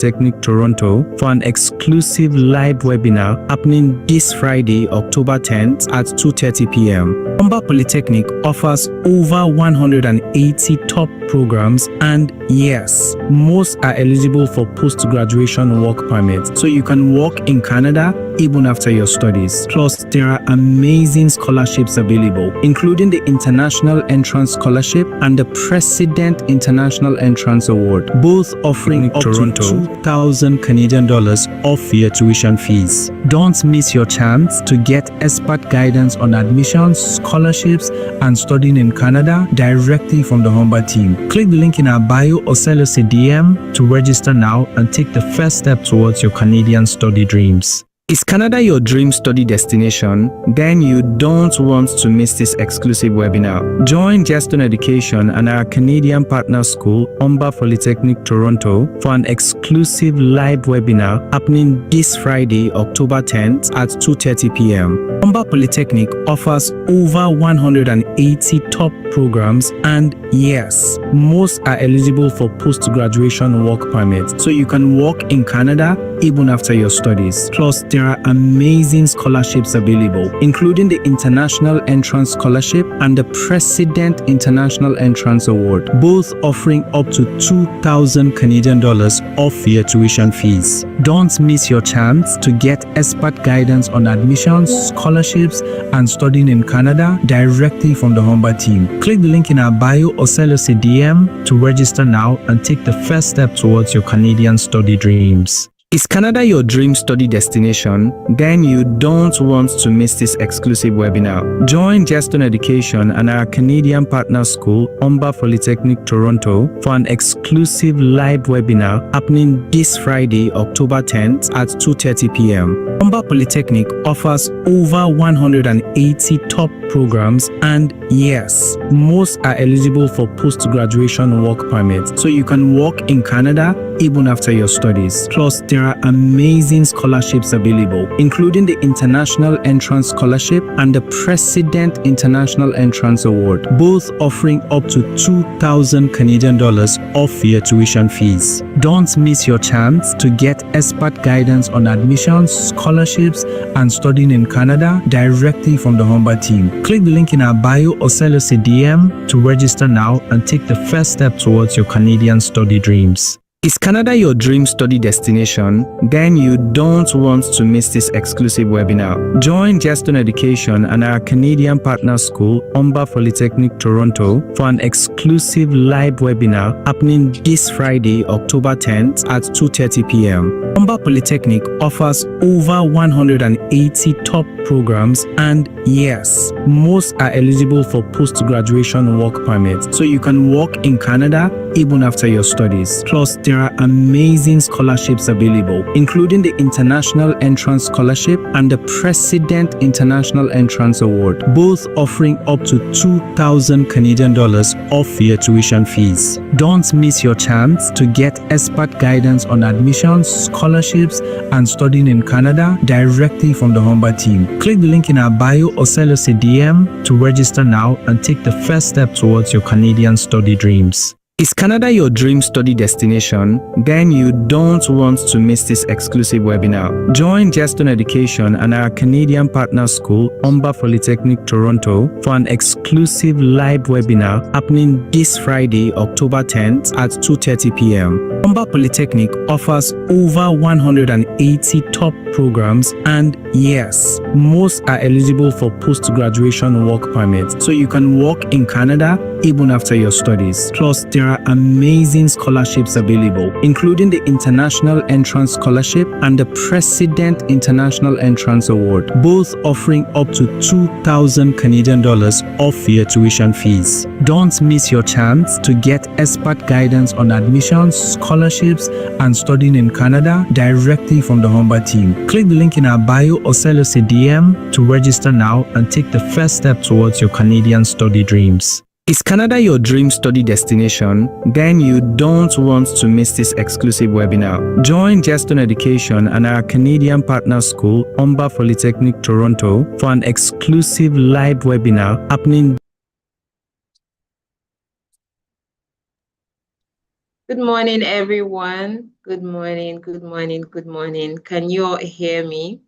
Polytechnic Toronto for an exclusive live webinar happening this Friday, October 10th at 2:30 p.m. Humber Polytechnic offers over 180 top programs, and yes, most are eligible for post-graduation work permits, so you can work in Canada even after your studies. Plus, there are amazing scholarships available, including the International Entrance Scholarship and the President International Entrance Award, both offering up to 2,000 Canadian dollars off your tuition fees. Don't miss your chance to get expert guidance on admissions, scholarships, and studying in Canada directly from the Humber team. Click the link in our bio or send us a DM to register now and take the first step towards your Canadian study dreams. Is Canada your dream study destination? Then you don't want to miss this exclusive webinar. Join Justin Education and our Canadian partner school, Humber Polytechnic Toronto, for an exclusive live webinar happening this Friday, October 10th at 2:30 p.m. Humber Polytechnic offers over 180 top programs, and yes, most are eligible for post-graduation work permits, so you can work in Canada even after your studies. Plus, there are amazing scholarships available, including the International Entrance Scholarship and the President International Entrance Award, both offering up to 2,000 Canadian dollars off your tuition fees. Don't miss your chance to get expert guidance on admissions, scholarships, and studying in Canada directly from the Humber team. Click the link in our bio or send us a DM to register now and take the first step towards your Canadian study dreams. Is Canada your dream study destination? Then you don't want to miss this exclusive webinar. Join Justin Education and our Canadian partner school, Humber Polytechnic Toronto, for an exclusive live webinar happening this Friday, October 10th at 2:30 p.m. Humber Polytechnic offers over 180 top programs, and yes, most are eligible for post-graduation work permits, so you can work in Canada even after your studies. Plus, there are amazing scholarships available, including the International Entrance Scholarship and the President International Entrance Award, both offering up to 2,000 Canadian dollars off your tuition fees. Don't miss your chance to get expert guidance on admissions, scholarships, and studying in Canada directly from the Humber team. Click the link in our bio or send us a DM to register now and take the first step towards your Canadian study dreams. Is Canada your dream study destination? Then you don't want to miss this exclusive webinar. Join Justin Education and our Canadian partner school, Humber Polytechnic Toronto, for an exclusive live webinar happening this Friday, October 10th at 2:30 p.m. Humber Polytechnic offers over 180 top programs, and yes, most are eligible for post-graduation work permits, so you can work in Canada even after your studies. Plus, there are amazing scholarships available, including the International Entrance Scholarship and the President International Entrance Award, both offering up to 2,000 Canadian dollars off your tuition fees. Don't miss your chance to get expert guidance on admissions, scholarships, and studying in Canada directly from the Humber team. Click the link in our bio or send us a DM to register now and take the first step towards your Canadian study dreams. Is Canada your dream study destination? Then you don't want to miss this exclusive webinar. Join Justin Education and our Canadian partner school, Humber Polytechnic Toronto, for an exclusive live webinar happening this Friday, October 10th at 2:30 p.m. Humber Polytechnic offers over 180 top programs, and yes, most are eligible for post-graduation work permits, so you can work in Canada even after your studies. Plus, there are amazing scholarships available, including the International Entrance Scholarship and the President International Entrance Award, both offering up to 2,000 Canadian dollars off your tuition fees. Don't miss your chance to get expert guidance on admissions, scholarships, and studying in Canada directly from the Humber team. Click the link in our bio or send us a DM to register now and take the first step towards your Canadian study dreams. Is Canada your dream study destination? Then you don't want to miss this exclusive webinar. Join Justin Education and our Canadian partner school, Humber Polytechnic Toronto, for an exclusive live webinar happening Good morning, everyone. Good morning, good morning, good morning. Can you all hear me?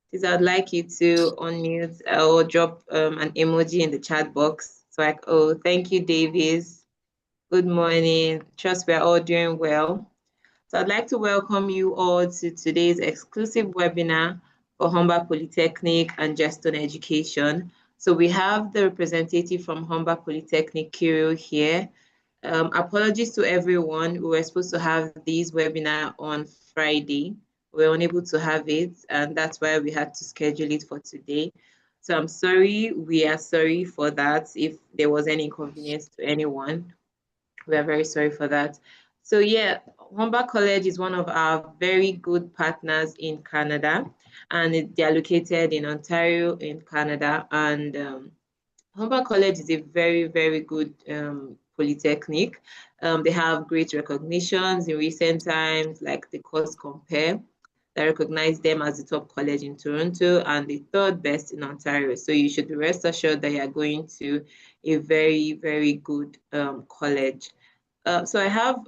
Please, I'd like you to unmute or drop an emoji in the chat box. So like, oh, thank you, Davies. Good morning. Trust we're all doing well. So I'd like to welcome you all to today's exclusive webinar for Humber Polytechnic and Geston Education. So we have the representative from Humber Polytechnic, Kirill, here. Apologies to everyone. We were supposed to have this webinar on Friday. We were unable to have it, and that's why we had to schedule it for today. So I'm sorry. We are sorry for that if there was any inconvenience to anyone. We are very sorry for that. So yeah, Humber College is one of our very good partners in Canada, and they are located in Ontario in Canada. And Humber College is a very, very good polytechnic. They have great recognitions in recent times, like the Course Compare that recognized them as the top college in Toronto and the third best in Ontario. So you should be rest assured that you are going to a very, very good college. So I have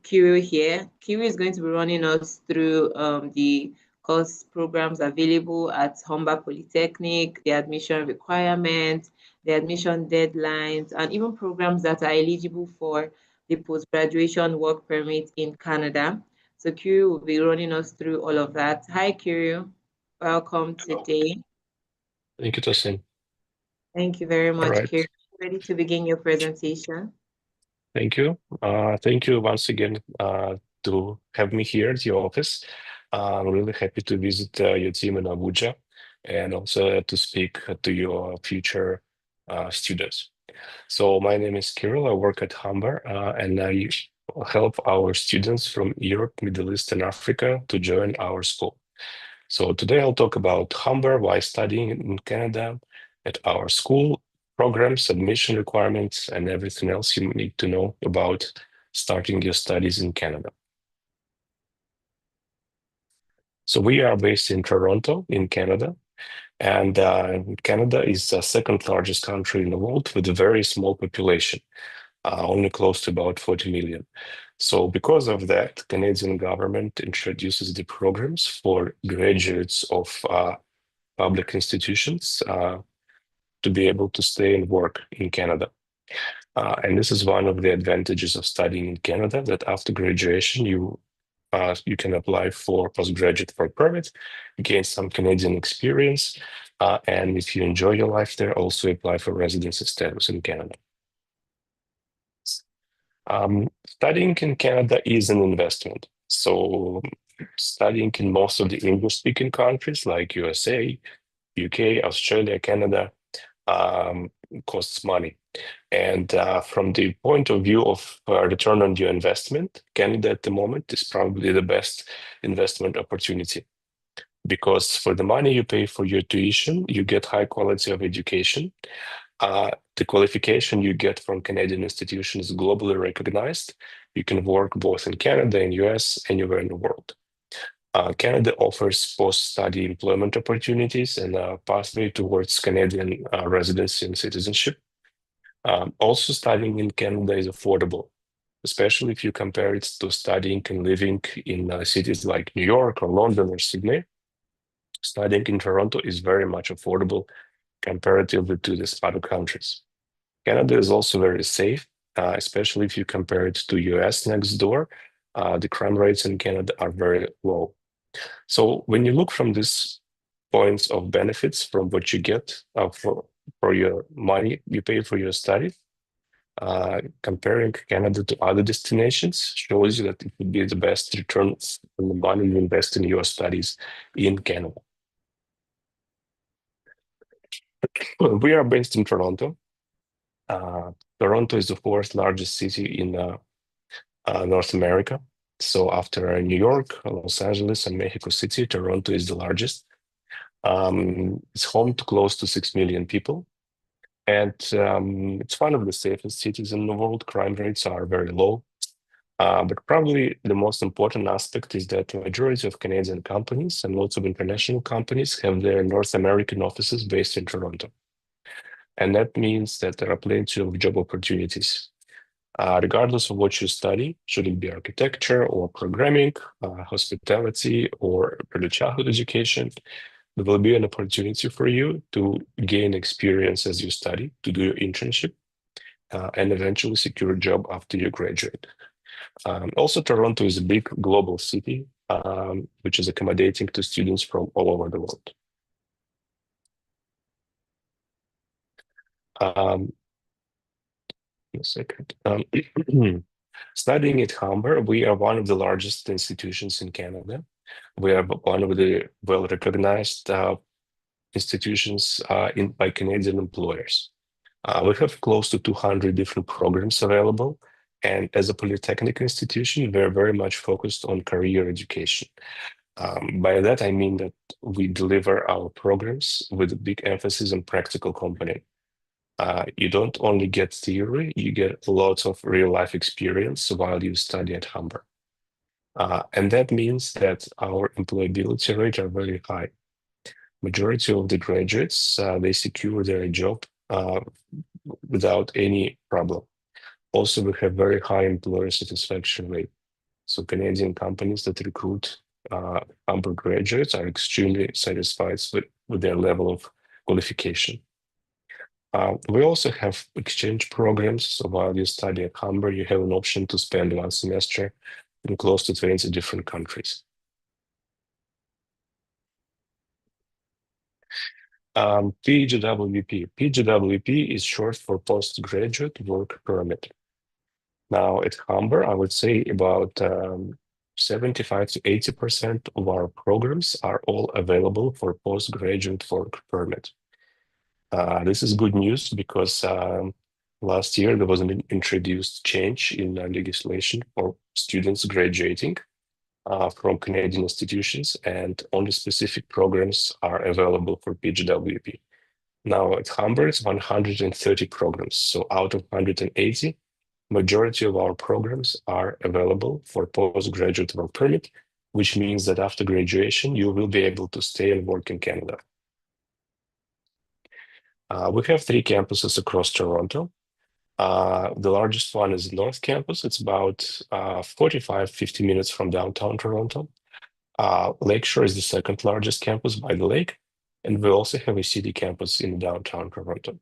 Kirill here. Kirill is going to be running us through the course programs available at Humber Polytechnic, the admission requirements, the admission deadlines, and even programs that are eligible for the post-graduation work permit in Canada. So Kirill will be running us through all of that. Hi, Kirill. Welcome Hello. today. Thank you, Tosin. Thank you very All much, Kirill. right. Ready to begin your presentation? Thank you. Thank you once again to have me here at your office. I'm really happy to visit your team in Abuja and also to speak to your future students. So my name is Kirill. I work at Humber and I help our students from Europe, Middle East, and Africa to join our school. So today I'll talk about Humber, why studying in Canada at our school, programs, admission requirements, and everything else you need to know about starting your studies in Canada. So we are based in Toronto, in Canada, and Canada is the second largest country in the world with a very small population, only close to about 40 million. So because of that, Canadian government introduces the programs for graduates of public institutions to be able to stay and work in Canada. And this is one of the advantages of studying in Canada, that after graduation, you can apply for postgraduate work permit, gain some Canadian experience, and if you enjoy your life there, also apply for residency status in Canada. Studying in Canada is an investment. So studying in most of the English-speaking countries like USA, UK, Australia, Canada, costs money. And from the point of view of return on your investment, Canada at the moment is probably the best investment opportunity, because for the money you pay for your tuition, you get high quality of education. The qualification you get from Canadian institutions is globally recognized. You can work both in Canada and US, anywhere in the world. Canada offers post-study employment opportunities and a pathway towards Canadian residency and citizenship. Also, studying in Canada is affordable, especially if you compare it to studying and living in cities like New York or London or Sydney. Studying in Toronto is very much affordable comparatively to these other countries. Canada is also very safe, especially if you compare it to US next door. The crime rates in Canada are very low. So when you look from these points of benefits from what you get for your money you pay for your study, comparing Canada to other destinations shows you that it would be the best return on the money you invest in your studies in Canada. We are based in Toronto. Toronto is the fourth largest city in North America. So after New York, Los Angeles, and Mexico City, Toronto is the largest. It's home to close to 6 million people. And it's one of the safest cities in the world. Crime rates are very low. But probably the most important aspect is that the majority of Canadian companies and lots of international companies have their North American offices based in Toronto. And that means that there are plenty of job opportunities. Regardless of what you study, should it be architecture or programming, hospitality or early childhood education, there will be an opportunity for you to gain experience as you study, to do your internship, and eventually secure a job after you graduate. Also, Toronto is a big global city, which is accommodating to students from all over the world. A second. Studying at Humber, we are one of the largest institutions in Canada. We are one of the well-recognized institutions by Canadian employers. We have close to 200 different programs available. And as a Polytechnic institution, we're very much focused on career education. By that, I mean that we deliver our programs with a big emphasis on practical component. You don't only get theory, you get lots of real-life experience while you study at Humber. And that means that our employability rates are very high. Majority of the graduates, they secure their job without any problem. Also, we have very high employer satisfaction rate. So Canadian companies that recruit Humber graduates are extremely satisfied with their level of qualification. We also have exchange programs. So while you study at Humber, you have an option to spend one semester in close to 20 different countries. PGWP. PGWP is short for Postgraduate Work Permit. Now at Humber, I would say about 75 to 80% of our programs are all available for postgraduate work permit. This is good news because last year there was an introduced change in legislation for students graduating from Canadian institutions, and only specific programs are available for PGWP. Now at Humber, it's 130 programs. So out of 180, majority of our programs are available for postgraduate work permit, which means that after graduation, you will be able to stay and work in Canada. We have 3 campuses across Toronto. The largest one is North Campus. It's about 45-50 minutes from downtown Toronto. Lakeshore is the second largest campus by the lake, and we also have a city campus in downtown Toronto.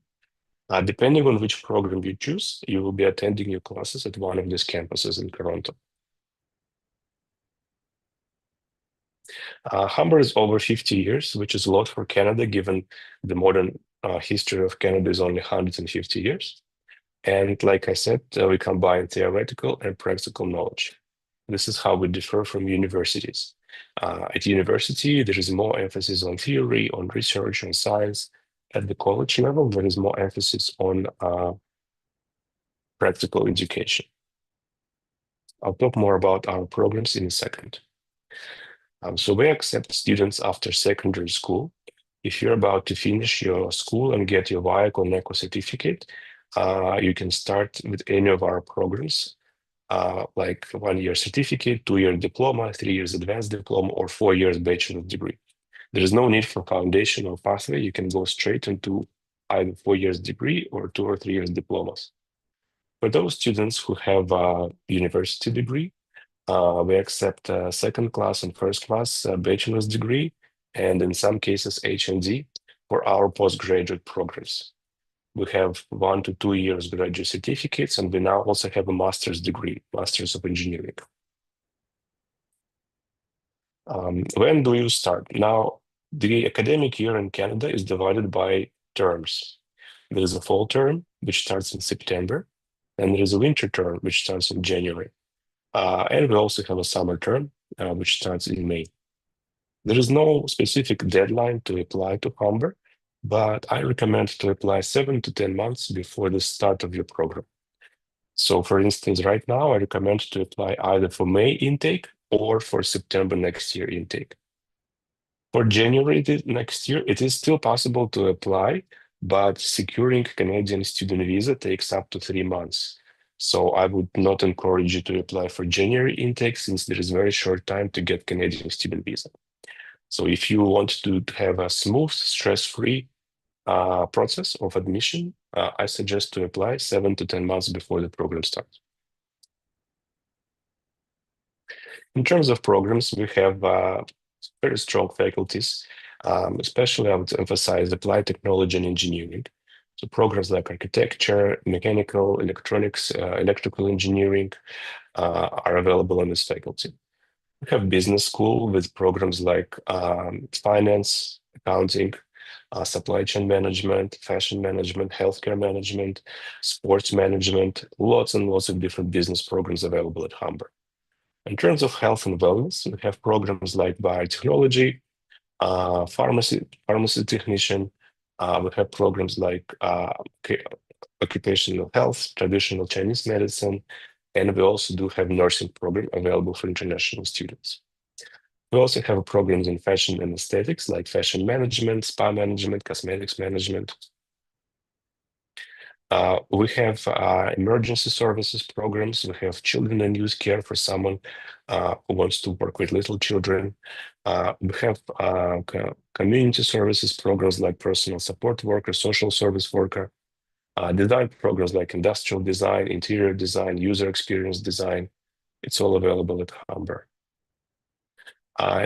Depending on which program you choose, you will be attending your classes at one of these campuses in Toronto. Humber is over 50 years, which is a lot for Canada, given the modern history of Canada is only 150 years. And like I said, we combine theoretical and practical knowledge. This is how we differ from universities. At university, there is more emphasis on theory, on research, on science. At the college level, there is more emphasis on practical education. I'll talk more about our programs in a second. So we accept students after secondary school. If you're about to finish your school and get your VIAC or NECO certificate, you can start with any of our programs, like 1-year certificate, 2-year diploma, 3 years advanced diploma, or 4 years bachelor's degree. There is no need for foundation or pathway. You can go straight into either 4 years degree or 2 or 3 years diplomas. For those students who have a university degree, we accept second class and first class bachelor's degree, and in some cases HND for our postgraduate programs. We have 1 to 2 years graduate certificates, and we now also have a master's degree, Master's of Engineering. When do you start? Now, the academic year in Canada is divided by terms. There is a fall term, which starts in September, and there is a winter term, which starts in January. And we also have a summer term, which starts in May. There is no specific deadline to apply to Humber, but I recommend to apply 7 to 10 months before the start of your program. So for instance, right now, I recommend to apply either for May intake or for September next year intake. For January next year, it is still possible to apply, but securing Canadian student visa takes up to 3 months. So I would not encourage you to apply for January intake, since there is very short time to get Canadian student visa. So if you want to have a smooth, stress-free process of admission, I suggest to apply 7 to 10 months before the program starts. In terms of programs, we have very strong faculties, especially I would emphasize applied technology and engineering. So programs like architecture, mechanical, electronics, electrical engineering are available on this faculty. We have business school with programs like finance, accounting, supply chain management, fashion management, healthcare management, sports management, lots and lots of different business programs available at Humber. In terms of health and wellness, we have programs like biotechnology, pharmacy technician. We have programs like occupational health, traditional Chinese medicine, and we also do have nursing program available for international students. We also have programs in fashion and aesthetics like fashion management, spa management, cosmetics management. We have emergency services programs. We have children and youth care for someone who wants to work with little children. We have community services programs like personal support worker, social service worker, design programs like industrial design, interior design, user experience design. It's all available at Humber.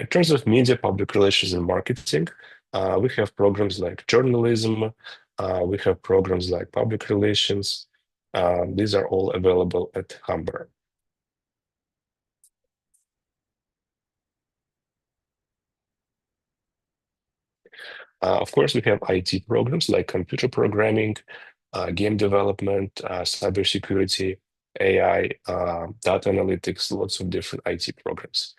In terms of media, public relations, and marketing, we have programs like journalism. We have programs like public relations. These are all available at Humber. Of course, we have IT programs like computer programming, game development, cybersecurity, AI, data analytics, lots of different IT programs.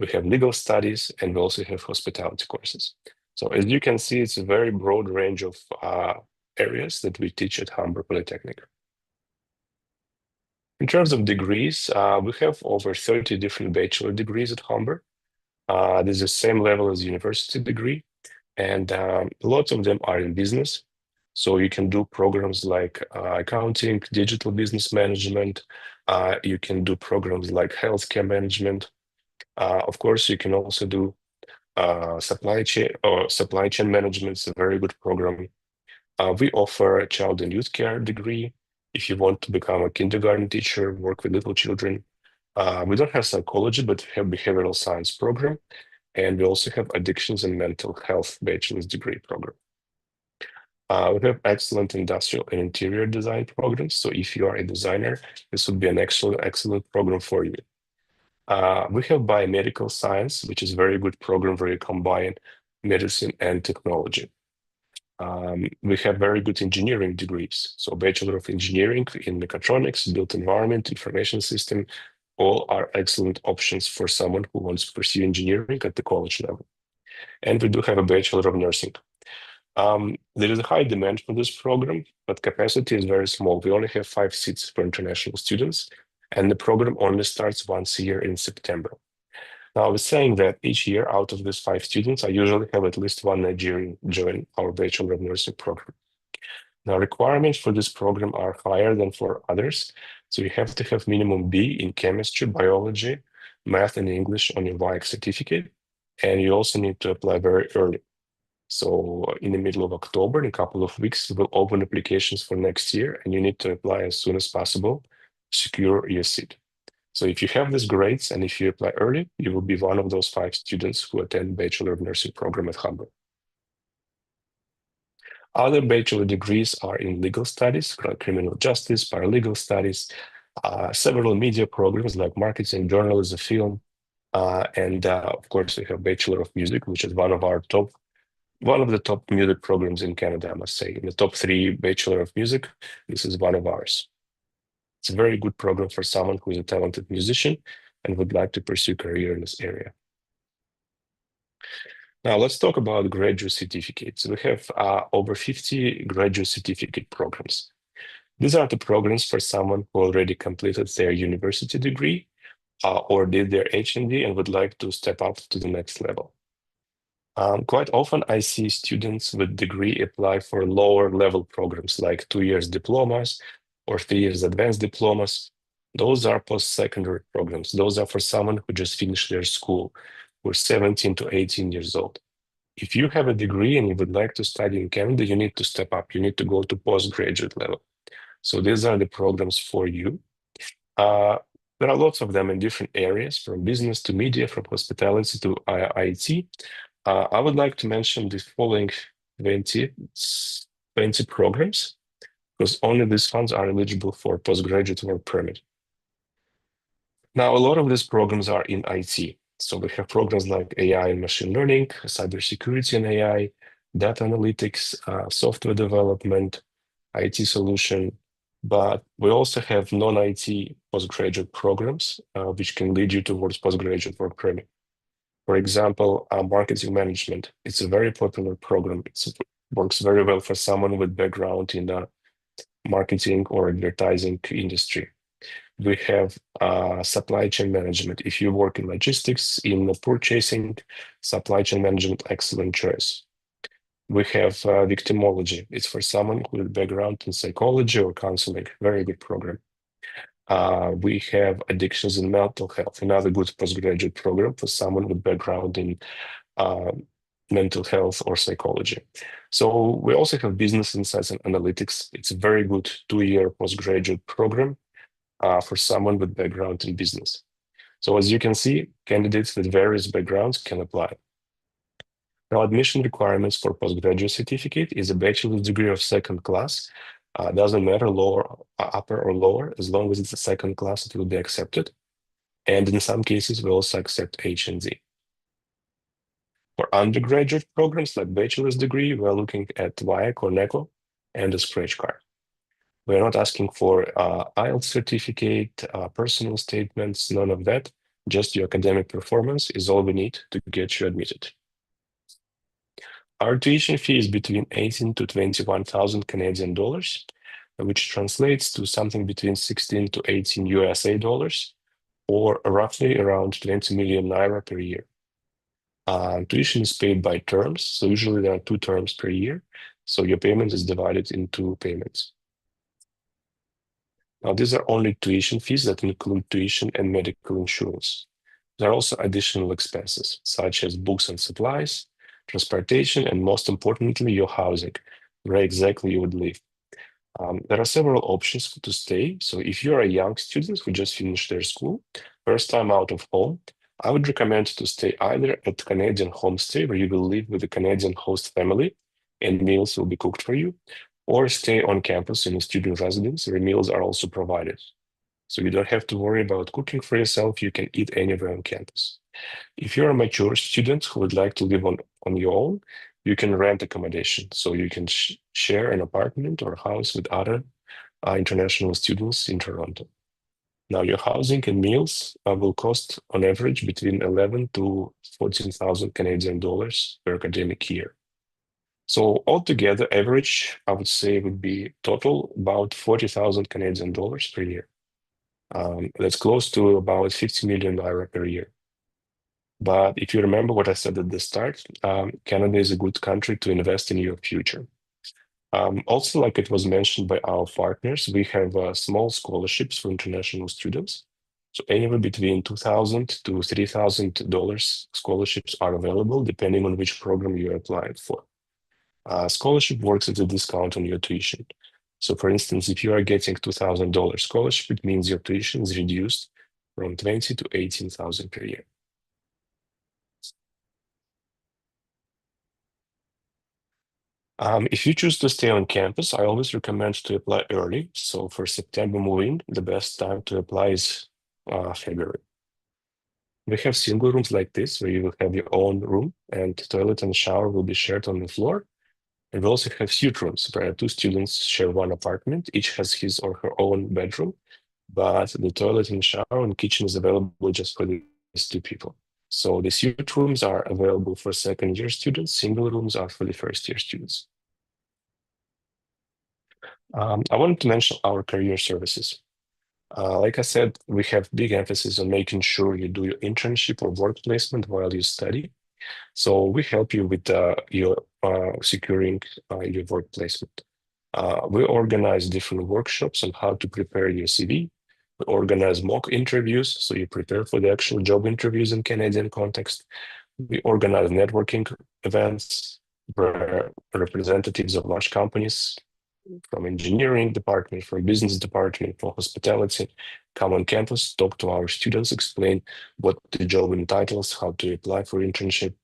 We have legal studies, and we also have hospitality courses. So as you can see, it's a very broad range of areas that we teach at Humber Polytechnic. In terms of degrees, we have over 30 different bachelor degrees at Humber. This is the same level as university degree, and lots of them are in business. So you can do programs like accounting, digital business management. You can do programs like healthcare management. Of course, you can also do supply chain management. It's a very good program. We offer a child and youth care degree if you want to become a kindergarten teacher, work with little children. We don't have psychology, but we have behavioral science program, and we also have addictions and mental health bachelor's degree program. We have excellent industrial and interior design programs. So if you are a designer, this would be an excellent program for you. We have biomedical science, which is a very good program where you combine medicine and technology. We have very good engineering degrees. So Bachelor of Engineering in Mechatronics, Built Environment, Information System, all are excellent options for someone who wants to pursue engineering at the college level. And we do have a Bachelor of Nursing. There is a high demand for this program, but capacity is very small. We only have 5 seats for international students, and the program only starts once a year in September. Now, I was saying that each year out of these 5 students, I usually have at least one Nigerian join our Bachelor of Nursing program. Now, requirements for this program are higher than for others. So you have to have minimum B in chemistry, biology, math, and English on your WIAC certificate. And you also need to apply very early. So in the middle of October, in a couple of weeks, we will open applications for next year, and you need to apply as soon as possible, secure your seat. So if you have these grades and if you apply early, you will be one of those 5 students who attend Bachelor of Nursing program at Humber. Other bachelor degrees are in legal studies, criminal justice, paralegal studies, several media programs like marketing, journalism, film, and of course we have Bachelor of Music, which is one of the top music programs in Canada, I must say. In the top 3 Bachelor of Music, this is one of ours. It's a very good program for someone who is a talented musician and would like to pursue a career in this area. Now let's talk about graduate certificates. We have over 50 graduate certificate programs. These are the programs for someone who already completed their university degree or did their HND and would like to step up to the next level. Quite often I see students with degree apply for lower level programs like 2 years diplomas or 3 years advanced diplomas. Those are post-secondary programs. Those are for someone who just finished their school, who are 17 to 18 years old. If you have a degree and you would like to study in Canada, you need to step up. You need to go to postgraduate level. So these are the programs for you. There are lots of them in different areas, from business to media, from hospitality to IT. I would like to mention the following 20 programs, because only these funds are eligible for postgraduate work permit. Now, a lot of these programs are in IT. So we have programs like AI and machine learning, cybersecurity and AI, data analytics, software development, IT solution, but we also have non-IT postgraduate programs, which can lead you towards postgraduate work permit. For example, marketing management. It's a very popular program. It works very well for someone with background in the marketing or advertising industry. We have supply chain management. If you work in logistics, in purchasing, supply chain management, excellent choice. We have victimology. It's for someone with background in psychology or counseling. Very good program. We have addictions and mental health, another good postgraduate program for someone with background in mental health or psychology. So we also have business insights and analytics. It's a very good 2-year postgraduate program for someone with background in business. So as you can see, candidates with various backgrounds can apply. Now, admission requirements for postgraduate certificate is a bachelor's degree of second class. Doesn't matter lower, upper or lower, as long as it's a second class, it will be accepted. And in some cases, we also accept HND. For undergraduate programs like bachelor's degree, we're looking at WIAC or NECO and a scratch card. We're not asking for IELTS certificate, personal statements, none of that. Just your academic performance is all we need to get you admitted. Our tuition fee is between 18 to 21,000 Canadian dollars, which translates to something between 16 to 18 USA dollars, or roughly around 20 million naira per year. Tuition is paid by terms, so usually there are 2 terms per year, so your payment is divided in 2 payments. Now, these are only tuition fees that include tuition and medical insurance. There are also additional expenses, such as books and supplies, transportation, and most importantly, your housing, where exactly you would live. There are several options to stay. So if you're a young student who just finished their school, first time out of home, I would recommend to stay either at Canadian homestay, where you will live with a Canadian host family and meals will be cooked for you, or stay on campus in a student residence where meals are also provided. So you don't have to worry about cooking for yourself. You can eat anywhere on campus. If you're a mature student who would like to live on your own, you can rent accommodation. So you can share an apartment or house with other international students in Toronto. Now, your housing and meals will cost on average between 11 to 14,000 Canadian dollars per academic year. So altogether, average, I would say, would be total about 40,000 Canadian dollars per year. That's close to about 50 million naira per year. But if you remember what I said at the start, Canada is a good country to invest in your future. Also, like it was mentioned by our partners, we have small scholarships for international students. So anywhere between $2,000 to $3,000 scholarships are available, depending on which program you're applying for. Scholarship works at a discount on your tuition. So for instance, if you are getting $2,000 scholarship, it means your tuition is reduced from 20 to 18,000 per year. If you choose to stay on campus, I always recommend to apply early. So for September moving, the best time to apply is February. We have single rooms like this, where you will have your own room and toilet and shower will be shared on the floor. And we also have suite rooms where 2 students share one apartment. Each has his or her own bedroom, but the toilet and shower and kitchen is available just for these 2 people. So the suite rooms are available for second-year students. Single rooms are for the first-year students. I wanted to mention our career services. Like I said, we have big emphasis on making sure you do your internship or work placement while you study. So we help you with your securing your work placement. We organize different workshops on how to prepare your CV. We organize mock interviews, so you prepare for the actual job interviews in Canadian context. We organize networking events where representatives of large companies from engineering department, from business department, from hospitality, come on campus, talk to our students, explain what the job entitles, how to apply for internship.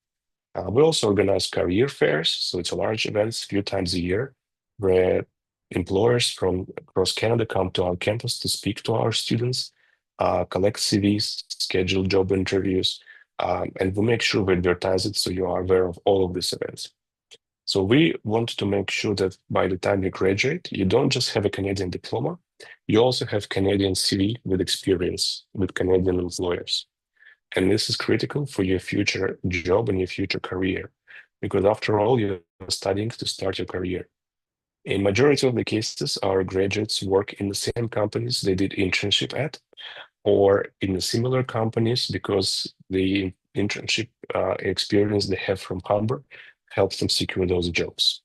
We also organize career fairs, so it's a large events a few times a year where employers from across Canada come to our campus to speak to our students, collect CVs, schedule job interviews, and we make sure we advertise it so you are aware of all of these events. So we want to make sure that by the time you graduate, you don't just have a Canadian diploma, you also have Canadian CV with experience with Canadian employers. And this is critical for your future job and your future career, because after all, you're studying to start your career. In majority of the cases, our graduates work in the same companies they did internship at, or in the similar companies because the internship experience they have from Humber helps them secure those jobs.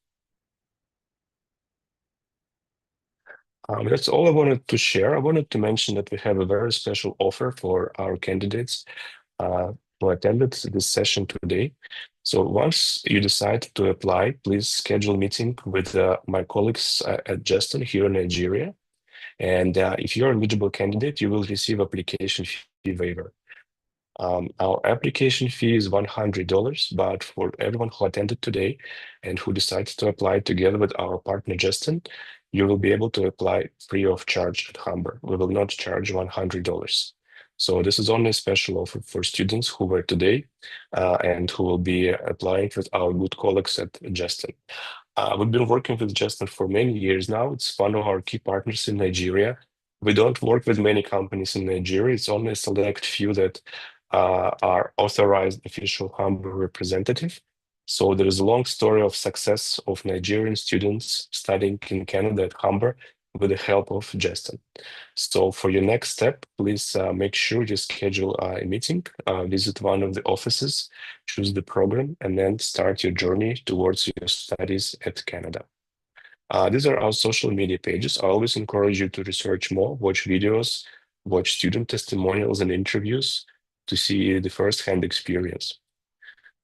That's all I wanted to share. I wanted to mention that we have a very special offer for our candidates who attended this session today. So once you decide to apply, please schedule a meeting with my colleagues at Justin here in Nigeria. And if you're an eligible candidate, you will receive application fee waiver. Our application fee is $100, but for everyone who attended today and who decides to apply together with our partner Justin, you will be able to apply free of charge at Humber. We will not charge $100. So this is only a special offer for students who were today and who will be applying with our good colleagues at Justin. We've been working with Justin for many years now. It's one of our key partners in Nigeria. We don't work with many companies in Nigeria. It's only a select few that are authorized official Humber representative. So there is a long story of success of Nigerian students studying in Canada at Humber with the help of Justin. So for your next step, please make sure you schedule a meeting, visit one of the offices, choose the program, and then start your journey towards your studies at Canada. These are our social media pages. I always encourage you to research more, watch videos, watch student testimonials and interviews to see the first-hand experience.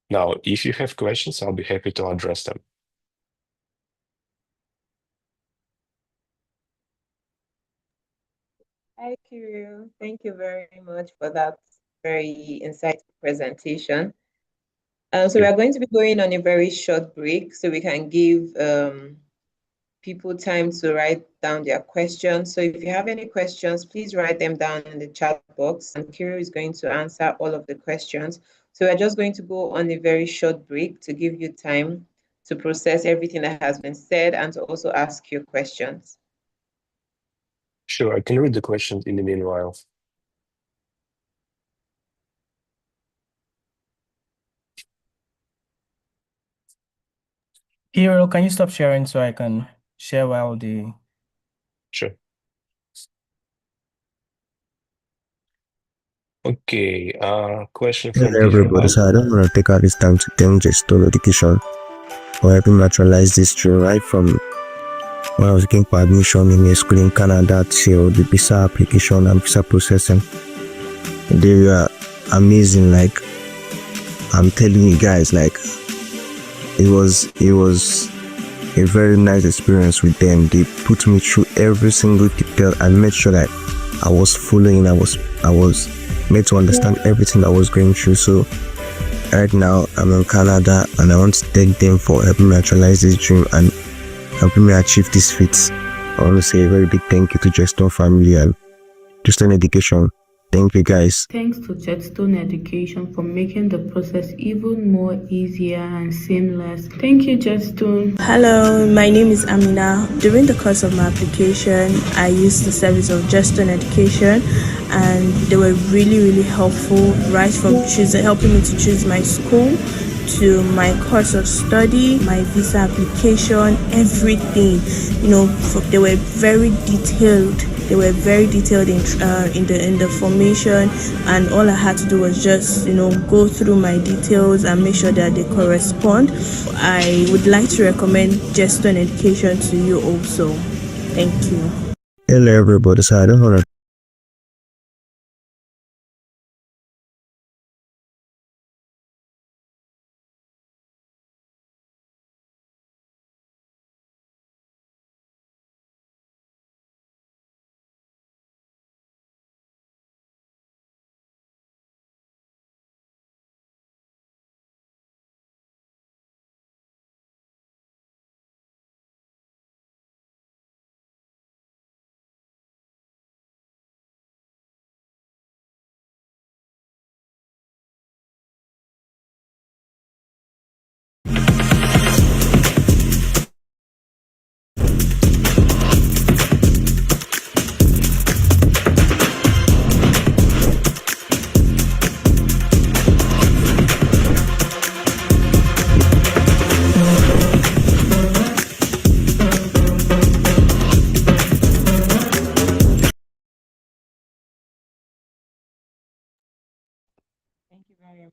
Now, if you have questions, I'll be happy to address them. Hi, Kirill. Thank you very much for that very insightful presentation. So we are going to be going on a very short break so we can give people time to write down their questions. So if you have any questions, please write them down in the chat box and Kirill is going to answer all of the questions. So we're just going to go on a very short break to give you time to process everything that has been said and to also ask your questions. Sure, I can read the questions in the meanwhile. Hero, can you stop sharing so I can share while the... Sure. Okay, question from Hello everybody, so I don't want to take all this time to thank Gestor Education for helping me actualize this dream right from when I was looking for admission in a school in Canada till the visa application and visa processing. They were amazing, like I'm telling you guys, like it was a very nice experience with them. They put me through every single detail and made sure that I was following, I was made to understand everything I was going through. So right now I'm in Canada and I want to thank them for helping me actualize this dream and helping me achieve this feat. I want to say a very big thank you to Justin family and Justin Education. Thank you guys. Thanks to Jetstone Education for making the process even more easier and seamless. Thank you, Jetstone. Hello, my name is Amina. During the course of my application, I used the service of Jetstone Education and they were really helpful right from helping me to choose my school to my course of study, my visa application, everything. They were very detailed. They were very detailed in the formation, and all I had to do was just go through my details and make sure that they correspond. I would like to recommend Jetstone Education to you also. Thank you. Hello everybody, so I don't want to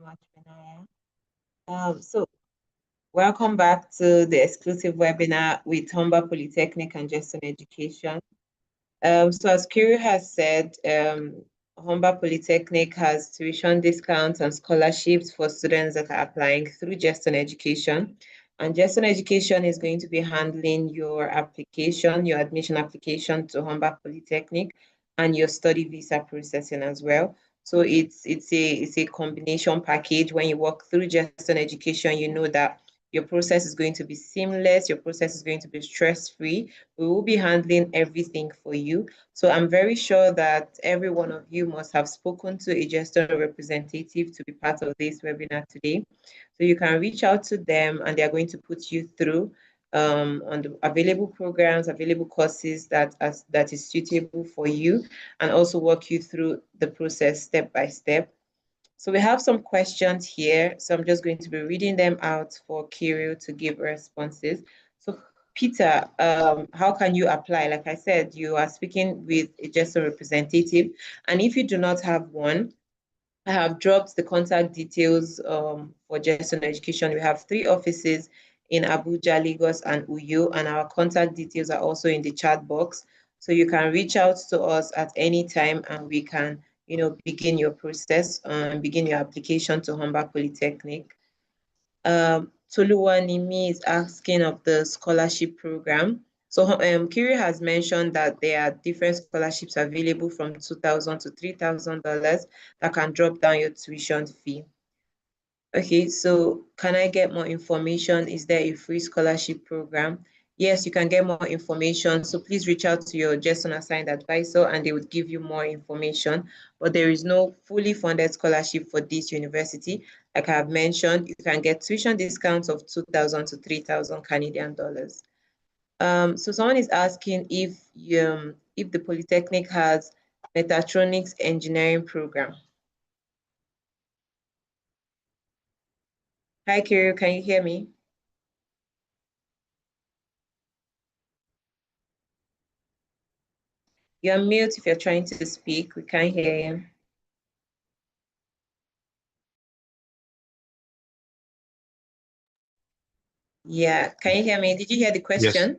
much, Minara. So welcome back to the exclusive webinar with Humber Polytechnic and Geston Education. So as Kiri has said, Humber Polytechnic has tuition discounts and scholarships for students that are applying through Geston Education. And Geston Education is going to be handling your application, your admission application to Humber Polytechnic, and your study visa processing as well. So it's a combination package. When you work through Geston Education, you know that your process is going to be seamless, your process is going to be stress-free. We will be handling everything for you. So I'm very sure that every one of you must have spoken to a Geston representative to be part of this webinar today. So you can reach out to them and they're going to put you through on the available programs, available courses that is suitable for you, and also walk you through the process step by step. So we have some questions here. So I'm just going to be reading them out for Kirill to give responses. So Peter, how can you apply? Like I said, you are speaking with a Geston representative. And if you do not have one, I have dropped the contact details for Geston Education. We have 3 offices in Abuja, Lagos, and Uyo, and our contact details are also in the chat box. So you can reach out to us at any time and we can, begin your process and begin your application to Humber Polytechnic. Toluwanimi is asking of the scholarship program. So Kiri has mentioned that there are different scholarships available from $2,000 to $3,000 that can drop down your tuition fee. Okay, so can I get more information? Is there a free scholarship program? Yes, you can get more information. So please reach out to your Geston assigned advisor and they would give you more information. But there is no fully funded scholarship for this university. Like I have mentioned, you can get tuition discounts of 2,000 to 3,000 Canadian dollars. So someone is asking if the Polytechnic has mechatronics engineering program. Hi, Kirill, can you hear me? You're mute if you're trying to speak. We can't hear you. Yeah, can you hear me? Did you hear the question?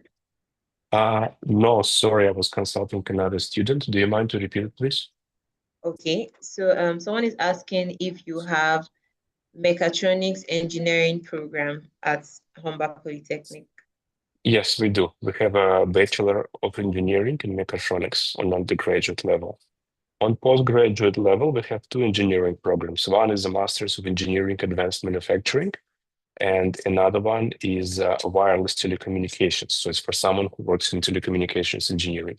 Yes. No, sorry, I was consulting another student. Do you mind to repeat it, please? Okay, so someone is asking if you have mechatronics engineering program at Humber Polytechnic. Yes, we do. We have a Bachelor of Engineering in Mechatronics on undergraduate level. On postgraduate level, we have 2 engineering programs. One is a Master's of Engineering Advanced Manufacturing, and another one is wireless telecommunications. So it's for someone who works in telecommunications engineering.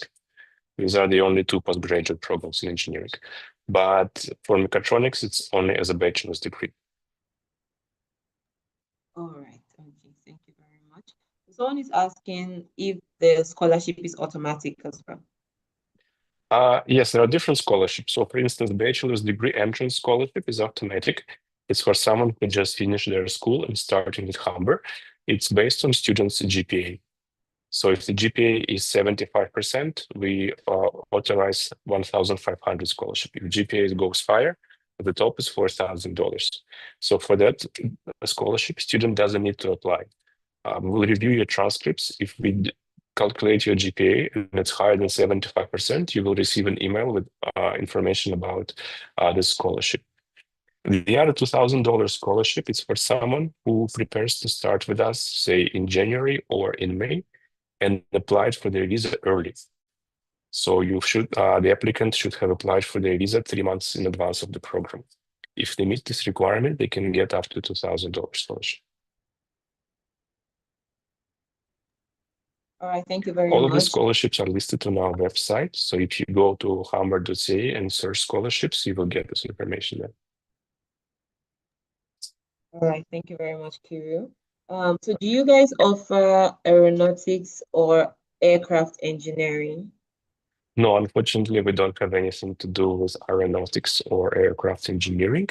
These are the only 2 postgraduate programs in engineering. But for mechatronics, it's only as a bachelor's degree. All right, okay, thank you very much. Someone is asking if the scholarship is automatic as well. Yes, there are different scholarships. So for instance, bachelor's degree entrance scholarship is automatic. It's for someone who just finished their school and starting with Humber. It's based on students' GPA. So if the GPA is 75%, we authorize 1,500 scholarship. If GPA goes higher, the top is $4,000. So for that scholarship, student doesn't need to apply. We'll review your transcripts. If we calculate your GPA and it's higher than 75%, you will receive an email with information about this scholarship. The other $2,000 scholarship is for someone who prepares to start with us, say in January or in May, and applied for their visa early. So you should, the applicant should have applied for their visa 3 months in advance of the program. If they meet this requirement, they can get up to $2,000 scholarship. All right, thank you very All of the much. scholarships are listed on our website. So if you go to humber.ca and search scholarships, you will get this information there. All right, thank you very much, Kirill. So do you guys offer aeronautics or aircraft engineering? No, unfortunately, we don't have anything to do with aeronautics or aircraft engineering,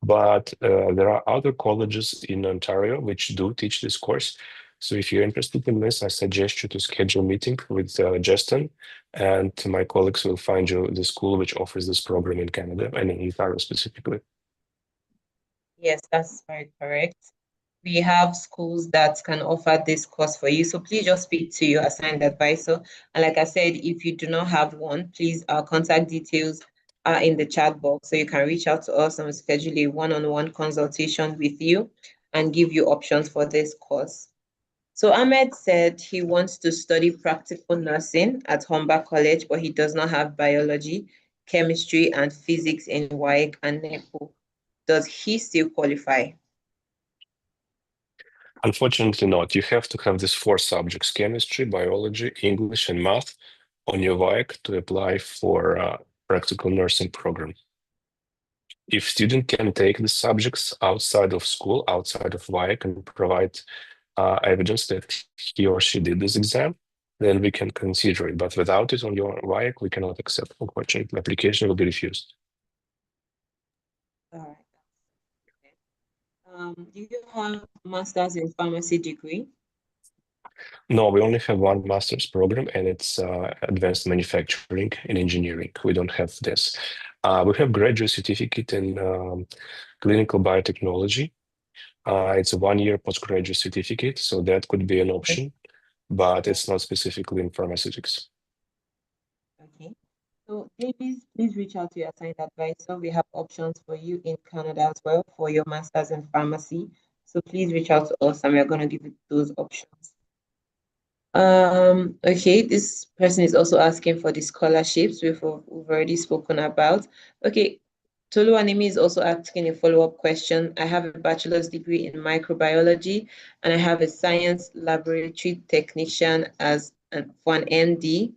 but there are other colleges in Ontario which do teach this course. So if you're interested in this, I suggest you to schedule a meeting with Justin, and my colleagues will find you the school which offers this program in Canada and in Ontario specifically. Yes, that's very correct. We have schools that can offer this course for you. So please just speak to your assigned advisor. And like I said, if you do not have one, please, our contact details are in the chat box. So you can reach out to us and schedule a one-on-one consultation with you and give you options for this course. So Ahmed said he wants to study practical nursing at Humber College, but he does not have biology, chemistry, and physics in WAEC and NEPO. Does he still qualify? Unfortunately not. You have to have these 4 subjects: chemistry, biology, English, and math on your WAEC to apply for practical nursing program. If student can take the subjects outside of school, outside of WAEC, and provide evidence that he or she did this exam, then we can consider it. But without it on your WAEC, we cannot accept. Unfortunately, application will be refused. All right. Do you have master's in pharmacy degree? No, we only have one master's program, and it's advanced manufacturing and engineering. We don't have this. We have graduate certificate in clinical biotechnology. It's a 1-year postgraduate certificate, so that could be an option, but it's not specifically in pharmaceutics. Okay. So please reach out to your assigned advisor. We have options for you in Canada as well for your master's in pharmacy. So please reach out to us and we're going to give you those options. Okay, this person is also asking for the scholarships we've already spoken about. Okay, Tolu Animi is also asking a follow-up question. I have a bachelor's degree in microbiology and I have a science laboratory technician for an MD.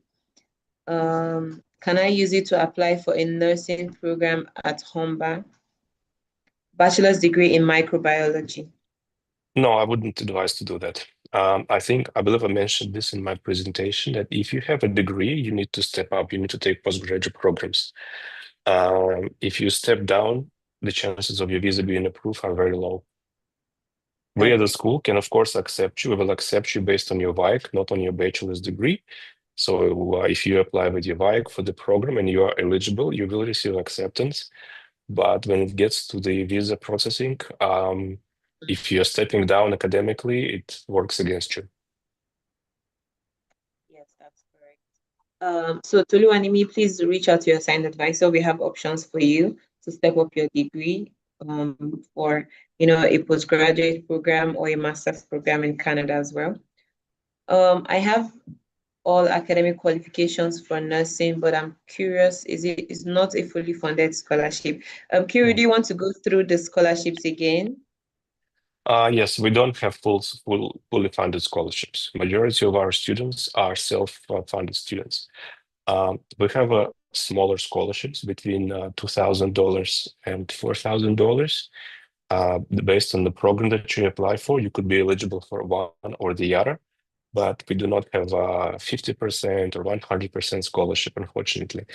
Can I use it to apply for a nursing program at Humber? Bachelor's degree in microbiology. No, I wouldn't advise to do that. I believe I mentioned this in my presentation, that if you have a degree, you need to step up, you need to take postgraduate programs. If you step down, the chances of your visa being approved are very low. We as a school can, of course, accept you. We will accept you based on your WAEC, not on your bachelor's degree. So if you apply with your WAEC for the program and you are eligible, you will receive acceptance. But when it gets to the visa processing, if you're stepping down academically, it works against you. Yes, that's correct. So Tolu Animi, please reach out to your assigned advisor. We have options for you to step up your degree for a postgraduate program or a master's program in Canada as well. I have all academic qualifications for nursing, but I'm curious, it's not a fully funded scholarship. Kiri, do you want to go through the scholarships again? Yes, we don't have fully funded scholarships. Majority of our students are self-funded students. We have smaller scholarships between $2,000 and $4,000. Based on the program that you apply for, you could be eligible for one or the other, but we do not have a 50% or 100% scholarship, unfortunately.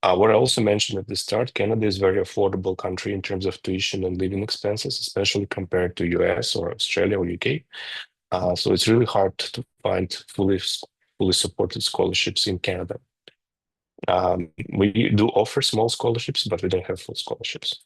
What I also mentioned at the start, Canada is a very affordable country in terms of tuition and living expenses, especially compared to US or Australia or UK. So it's really hard to find fully supported scholarships in Canada. We do offer small scholarships, but we don't have full scholarships.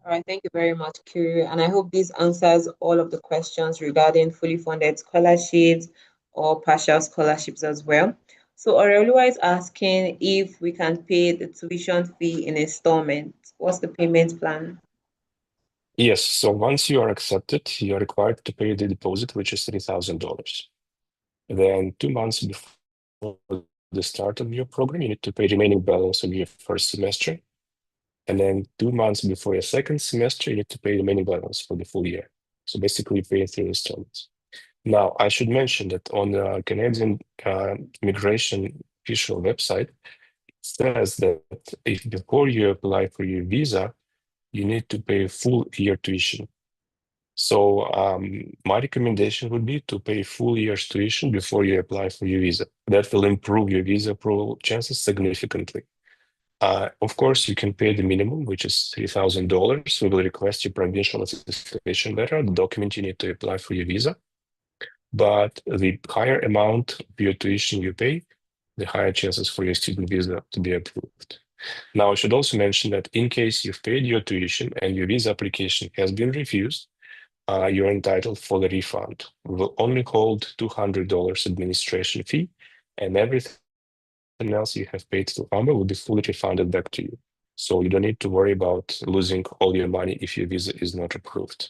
All right, thank you very much, Kiri. And I hope this answers all of the questions regarding fully funded scholarships or partial scholarships as well. So Aurelia is asking if we can pay the tuition fee in installments. What's the payment plan? Yes, so once you are accepted, you are required to pay the deposit, which is $3,000. Then 2 months before the start of your program, you need to pay remaining balance of your first semester. And then 2 months before your second semester, you need to pay the remaining balance for the full year. So basically, you pay 3 installments. Now, I should mention that on the Canadian immigration official website, it says that if before you apply for your visa, you need to pay full year tuition. So my recommendation would be to pay full year's tuition before you apply for your visa. That will improve your visa approval chances significantly. Of course, you can pay the minimum, which is $3,000. We will request your provincial attestation letter, the document you need to apply for your visa. But the higher amount of your tuition you pay, the higher chances for your student visa to be approved. Now, I should also mention that in case you've paid your tuition and your visa application has been refused, you're entitled for the refund. We will only hold $200 administration fee, and everything else you have paid to Humber will be fully refunded back to you. So you don't need to worry about losing all your money if your visa is not approved.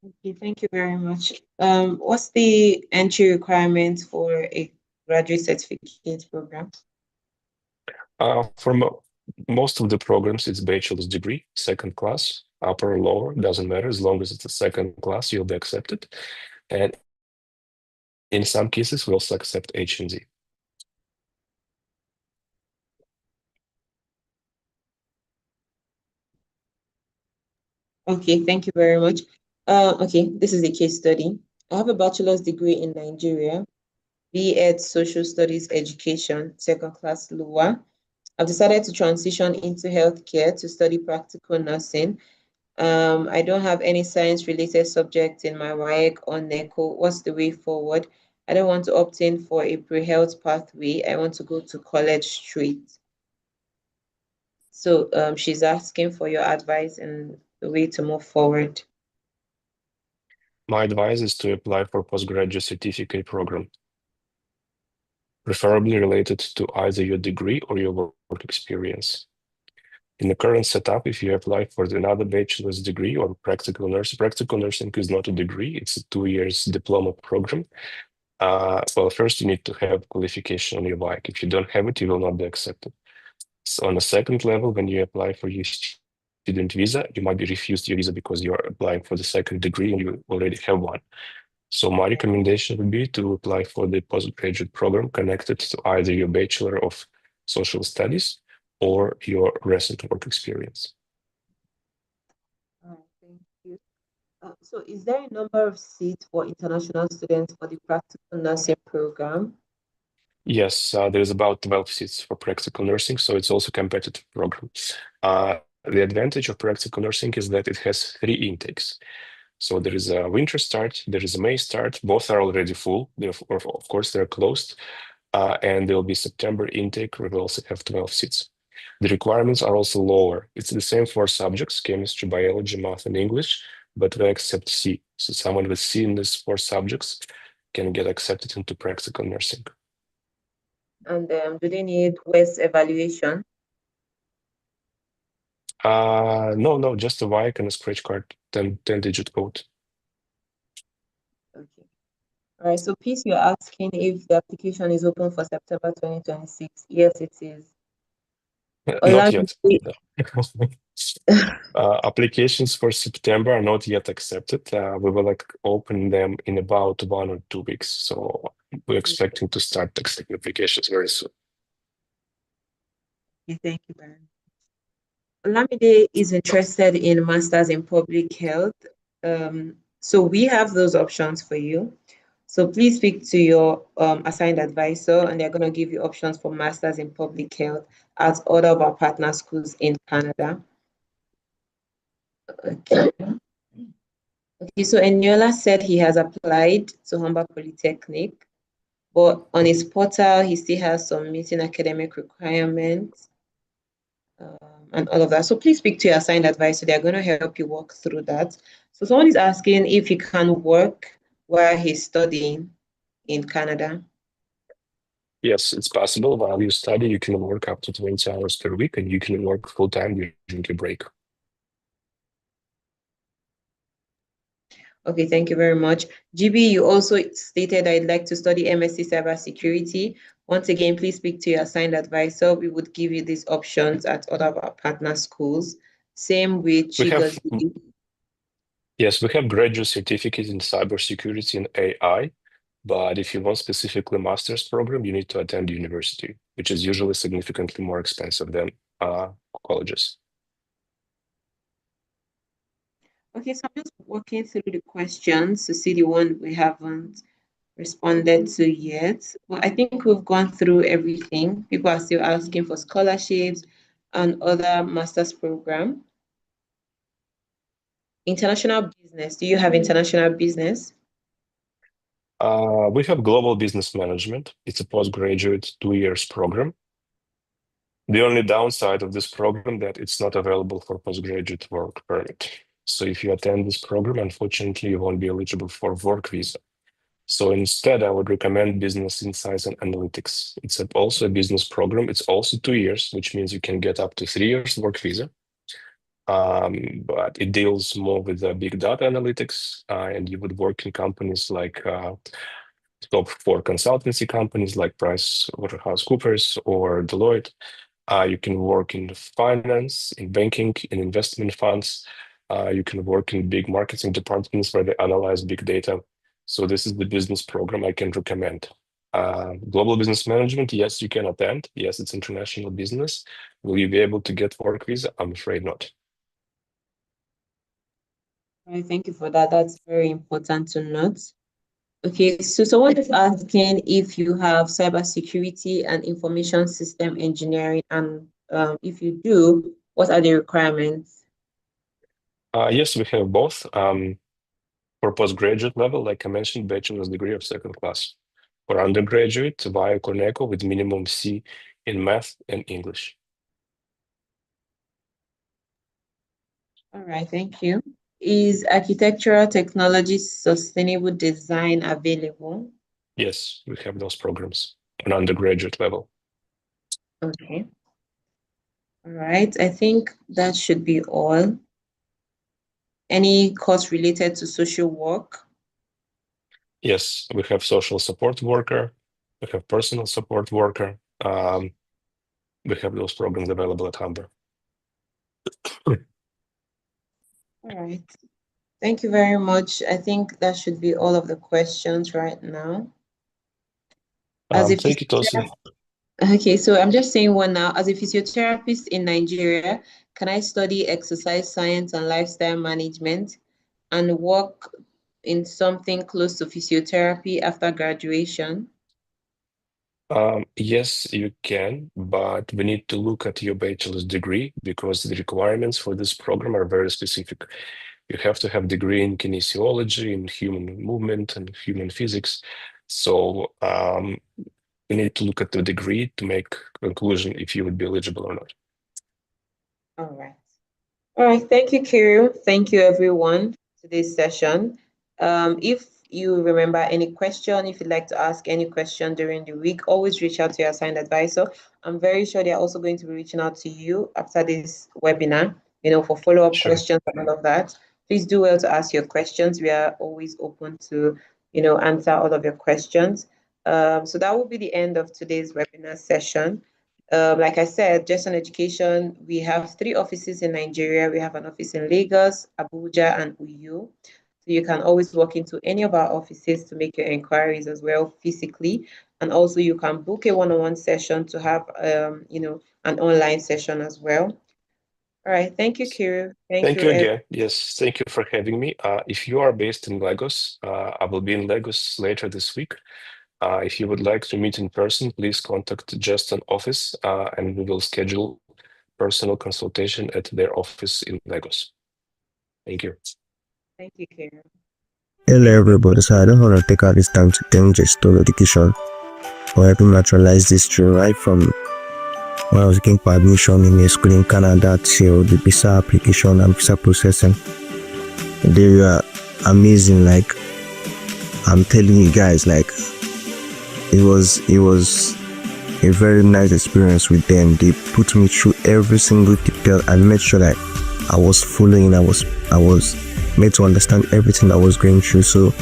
Okay, thank you very much. What's the entry requirement for a graduate certificate program? For most of the programs, it's bachelor's degree, second class, upper or lower, doesn't matter. As long as it's a second class, you'll be accepted. And in some cases, we also accept HND. Okay, thank you very much. Okay, this is a case study. I have a bachelor's degree in Nigeria, B.Ed Social Studies Education, second class lower. I've decided to transition into healthcare to study practical nursing. I don't have any science-related subjects in my WAEC or NECO. What's the way forward? I don't want to opt in for a pre-health pathway. I want to go to college straight. So she's asking for your advice and the way to move forward. My advice is to apply for postgraduate certificate program, preferably related to either your degree or your work experience. In the current setup, if you apply for another bachelor's degree or practical nursing is not a degree, it's a 2 years diploma program. Well, first you need to have qualification on your bike. If you don't have it, you will not be accepted. So on a second level, when you apply for your student visa, you might be refused your visa because you're applying for the second degree and you already have one. So my recommendation would be to apply for the postgraduate program connected to either your Bachelor of Social Studies or your recent work experience. All right, thank you. So is there a number of seats for international students for the practical nursing program? Yes, there's about 12 seats for practical nursing, so it's also a competitive program. The advantage of practical nursing is that it has 3 intakes. So there is a winter start, there is a May start, both are already full. Of course, they're closed. And there will be September intake, where we also have 12 seats. The requirements are also lower. It's the same 4 subjects, chemistry, biology, math, and English, but we accept C. So someone with C in these 4 subjects can get accepted into practical nursing. And do they need WES evaluation? No, just a WIC and a scratch card, 10-digit code. Okay. All right, so Peace, you're asking if the application is open for September 2026. Yes, it is. Not yet. No. Applications for September are not yet accepted. We will open them in about 1 or 2 weeks. So we're expecting to start accepting applications very soon. Okay, thank you very much. Olamide is interested in Masters in Public Health. So we have those options for you. So please speak to your assigned advisor, and they're going to give you options for Masters in Public Health at other of our partner schools in Canada. Okay. Okay, so Eniola said he has applied to Humber Polytechnic, but on his portal, he still has some meeting academic requirements and all of that. So please speak to your assigned advisor. They're going to help you walk through that. So someone is asking if he can work while he's studying in Canada. Yes, it's possible. While you study, you can work up to 20 hours per week, and you can work full-time during your break. Okay, thank you very much. GB, you also stated I'd like to study MSc Cybersecurity. Once again, please speak to your assigned advisor. We would give you these options at other of our partner schools. Same with Chigozie. Yes, we have graduate certificates in cybersecurity and AI, but if you want specifically master's program, you need to attend university, which is usually significantly more expensive than colleges. Okay, so I'm just walking through the questions to see the one we haven't responded to yet. Well, I think we've gone through everything. People are still asking for scholarships and other master's program. International business. Do you have international business? We have Global Business Management. It's a postgraduate 2 years program. The only downside of this program that it's not available for postgraduate work permit. So if you attend this program, unfortunately, you won't be eligible for work visa. So instead, I would recommend Business Insights and Analytics. It's also a business program. It's also 2 years, which means you can get up to 3 years work visa. But it deals more with the big data analytics, and you would work in companies like top 4 consultancy companies like PricewaterhouseCoopers or Deloitte. You can work in finance, in banking, in investment funds. You can work in big marketing departments where they analyze big data. So this is the business program I can recommend. Global Business Management, yes, you can attend. Yes, it's international business. Will you be able to get work visa? I'm afraid not. All right, thank you for that. That's very important to note. Okay, so someone is asking if you have cybersecurity and information system engineering, and if you do, what are the requirements? Yes, we have both. For postgraduate level, like I mentioned, bachelor's degree of 2nd class. For undergraduate, via Corneco with minimum C in math and English. All right, thank you. Is architectural technology sustainable design available? Yes, we have those programs on undergraduate level. Okay. All right, I think that should be all. Any course related to social work? Yes, we have social support worker, we have personal support worker. We have those programs available at Humber. All right. Thank you very much. I think that should be all of the questions right now. Thank you, Tosin. Okay, so I'm just saying one now. As a physiotherapist in Nigeria, can I study exercise science and lifestyle management and work in something close to physiotherapy after graduation? Yes, you can, but we need to look at your bachelor's degree because the requirements for this program are very specific. You have to have degree in kinesiology, in human movement and human physics. So we need to look at the degree to make conclusion if you would be eligible or not. All right. All right. Thank you, Kirill. Thank you, everyone, to this session. If you remember any question, if you'd like to ask any question during the week, always reach out to your assigned advisor. I'm very sure they're also going to be reaching out to you after this webinar, for follow-up questions and all of that. Please do well to ask your questions. We are always open to, answer all of your questions. So that will be the end of today's webinar session. Like I said, Just on Education, we have 3 offices in Nigeria. We have an office in Lagos, Abuja, and Uyo. So you can always walk into any of our offices to make your inquiries as well physically. And also you can book a one-on-one session to have, an online session as well. All right. Thank you, Kirill. Thank you again. Yes, thank you for having me. If you are based in Lagos, I will be in Lagos later this week. If you would like to meet in person, please contact Just an office and we will schedule personal consultation at their office in Lagos. Thank you. Thank you, Kirill. Hello everybody, so I don't want to take out this time to thank Just on Education for helping me naturalize this dream right from when I was looking for admission in a school in Canada till the visa application and visa processing. They were amazing, like I'm telling you guys, like it was a very nice experience with them. They put me through every single detail and made sure that I was following, I was made to understand everything I was going through. So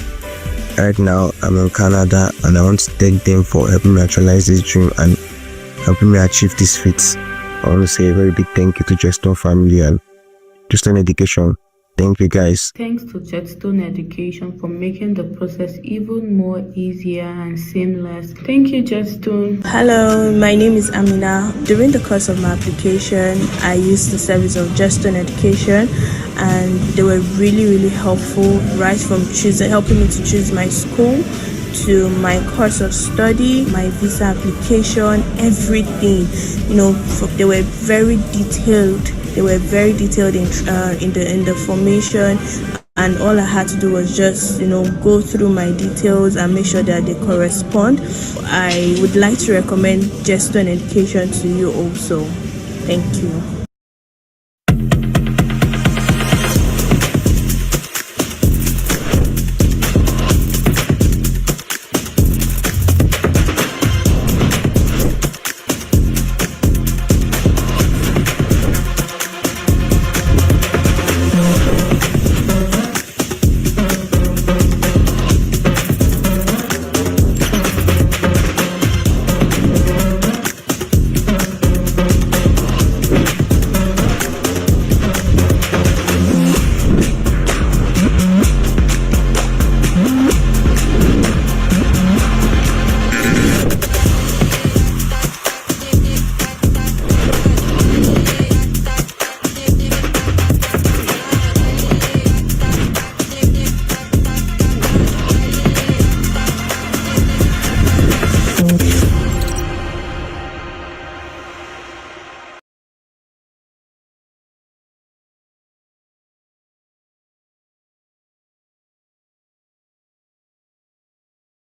right now I'm in Canada and I want to thank them for helping me actualize this dream and helping me achieve this feat. I want to say a very big thank you to Jetstone family and Jetstone Education. Thank you guys. Thanks to Jetstone Education for making the process even more easier and seamless. Thank you, Jetstone. Hello, my name is Amina. During the course of my application, I used the service of Jetstone Education, and they were really helpful, right from helping me to choose my school, to my course of study, my visa application, everything. They were very detailed. They were very detailed in the formation and all I had to do was just, go through my details and make sure that they correspond. I would like to recommend Gesture in Education to you also. Thank you.